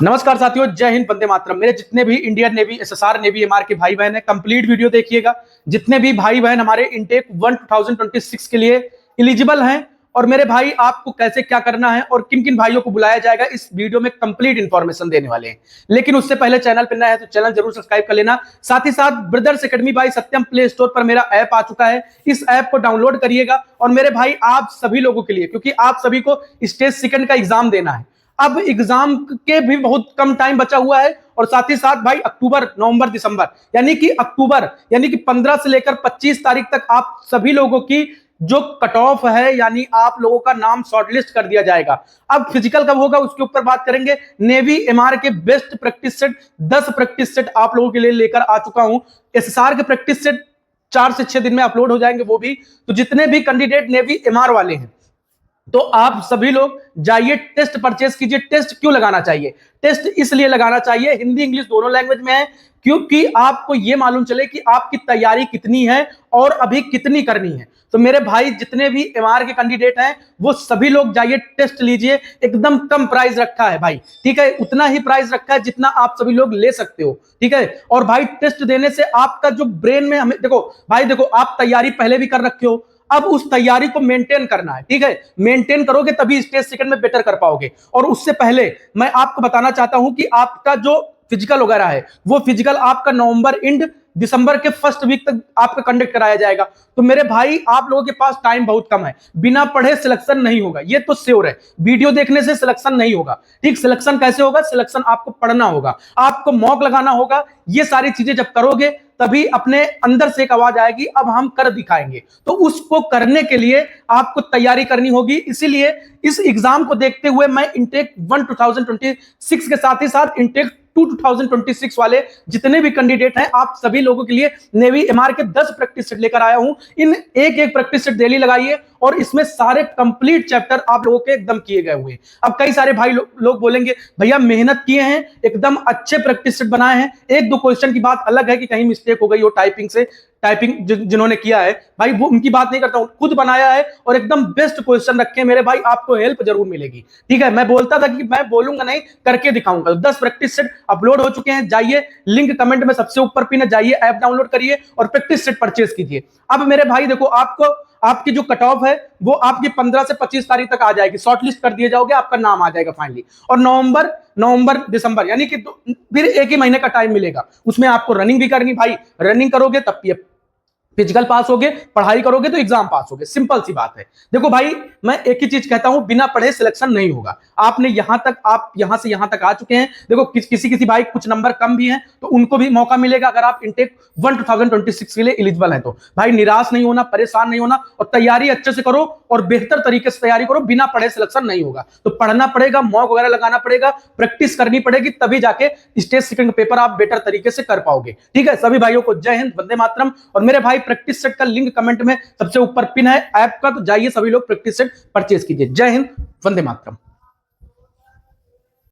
नमस्कार साथियों, जय हिंद, वंदे मातरम। मेरे जितने भी Indian navy, SSR navy, MR के भाई बहन है, कंप्लीट वीडियो देखिएगा। जितने भी भाई बहन हमारे इनटेक 1 2026 के लिए एलिजिबल हैं और मेरे भाई आपको कैसे क्या करना है और किन किन भाइयों को बुलाया जाएगा, इस वीडियो में कंप्लीट इंफॉर्मेशन देने वाले हैं। लेकिन उससे पहले चैनल पर नया है तो चैनल जरूर सब्सक्राइब कर लेना। साथ ही साथ ब्रदर्स एकेडमी बाय सत्यम प्ले स्टोर पर मेरा ऐप आ चुका है, इस ऐप को डाउनलोड करिएगा। और मेरे भाई आप सभी लोगों के लिए, क्योंकि आप सभी को स्टेज सेकंड का एग्जाम देना है, अब एग्जाम के भी बहुत कम टाइम बचा हुआ है। और साथ ही साथ भाई अक्टूबर, नवंबर, दिसंबर यानी कि अक्टूबर यानी कि 15 से लेकर 25 तारीख तक आप सभी लोगों की जो कट ऑफ है, यानी आप लोगों का नाम शॉर्टलिस्ट कर दिया जाएगा। अब फिजिकल कब होगा उसके ऊपर बात करेंगे। नेवी एमआर के best practice set 10 practice set आप लोगों के लिए लेकर आ चुका हूं। एसएसआर के प्रैक्टिस सेट 4 से 6 दिन में अपलोड हो जाएंगे वो भी। तो जितने भी कैंडिडेट नेवी एमआर वाले हैं तो आप सभी लोग जाइए, टेस्ट परचेस कीजिए। टेस्ट क्यों लगाना चाहिए? टेस्ट इसलिए लगाना चाहिए, हिंदी इंग्लिश दोनों लैंग्वेज में है, क्योंकि आपको यह मालूम चले कि आपकी तैयारी कितनी है और अभी कितनी करनी है। तो मेरे भाई जितने भी एमआर के कैंडिडेट हैं वो सभी लोग जाइए, टेस्ट लीजिए। एकदम कम प्राइस रखा है भाई, ठीक है, उतना ही प्राइस रखा है जितना आप सभी लोग ले सकते हो, ठीक है। और भाई टेस्ट देने से आपका जो ब्रेन में, हमें देखो भाई, देखो आप तैयारी पहले भी कर रखे हो, अब उस तैयारी को मेंटेन करना है, ठीक है। मेंटेन करोगे तभी स्टेज सेकंड में बेटर कर पाओगे। और उससे पहले मैं आपको बताना चाहता हूं कि आपका जो फिजिकल वगैरह है वो फिजिकल आपका नवंबर एंड दिसंबर के फर्स्ट वीक तक आपका कंडक्ट कराया जाएगा। तो मेरे भाई आप लोगों के पास टाइम बहुत कम है, बिना पढ़े सिलेक्शन नहीं होगा, ये तो श्योर है। वीडियो देखने से सिलेक्शन नहीं होगा, ठीक। सिलेक्शन कैसे होगा? सिलेक्शन आपको पढ़ना होगा, आपको मॉक लगाना होगा। ये सारी चीजें जब करोगे तभी अपने अंदर से एक आवाज आएगी, अब हम कर दिखाएंगे। तो उसको करने के लिए आपको तैयारी करनी होगी। इसीलिए इस एग्जाम को देखते हुए मैं इनटेक 1 2026 के साथ ही साथ इनटेक 2 2026 वाले जितने भी कैंडिडेट हैं, आप सभी लोगों के लिए नेवी एमआर के 10 प्रैक्टिस सेट लेकर आया हूं। इन एक एक प्रैक्टिस सेट डेली लगाइए और इसमें सारे कंप्लीट चैप्टर आप लोगों के एकदम किए गए हुए हैं। अब कई सारे भाई लोग बोलेंगे भैया मेहनत किए हैं, एकदम अच्छे प्रैक्टिस सेट बनाए हैं, एक दो क्वेश्चन की बात अलग है कि कहीं मिस्टेक हो गई हो टाइपिंग से, टाइपिंग जिन्होंने किया है भाई वो उनकी बात नहीं करता हूं, खुद बनाया है और एकदम बेस्ट क्वेश्चन रखे मेरे भाई, आपको हेल्प जरूर मिलेगी, ठीक है। मैं बोलता था कि मैं बोलूंगा नहीं, करके दिखाऊंगा। 10 प्रैक्टिस सेट अपलोड हो चुके हैं, जाइए, लिंक कमेंट में सबसे ऊपर पिन है, जाइए ऐप डाउनलोड करिए और प्रैक्टिस सेट परचेज कीजिए। अब मेरे भाई देखो, आपको आपकी जो कट ऑफ है वो आपकी 15 से 25 तारीख तक आ जाएगी, शॉर्टलिस्ट कर दिए जाओगे, आपका नाम आ जाएगा फाइनली। और नवंबर दिसंबर यानी कि फिर एक ही महीने का टाइम मिलेगा, उसमें आपको रनिंग भी करनी भाई। रनिंग करोगे तब फिजिकल पास होगे, पढ़ाई करोगे तो एग्जाम पास होगे, सिंपल सी बात है। देखो भाई, मैं एक ही चीज कहता हूं, बिना पढ़े सिलेक्शन नहीं होगा। आपने आप यहां से यहां तक आ चुके हैं। देखो किसी भाई कुछ नंबर कम भी हैं तो उनको भी मौका मिलेगा अगर आप इनटेक 1 2026 के लिए एलिजिबल है तो। भाई निराश नहीं होना, परेशान नहीं होना और तैयारी अच्छे से करो और बेहतर तरीके से तैयारी करो। बिना पढ़े सिलेक्शन नहीं होगा, तो पढ़ना पड़ेगा, मॉक वगैरह लगाना पड़ेगा, प्रैक्टिस करनी पड़ेगी, तभी जाके स्टेज सेकंड पेपर आप बेटर तरीके से कर पाओगे, ठीक है। सभी भाइयों को जय हिंद, वंदे मातरम। और मेरे भाई प्रैक्टिस सेट का लिंक कमेंट में सबसे ऊपर पिन है ऐप का, तो जाइए सभी लोग प्रैक्टिस सेट परचेज कीजिए। जय हिंद, वंदे मातरम।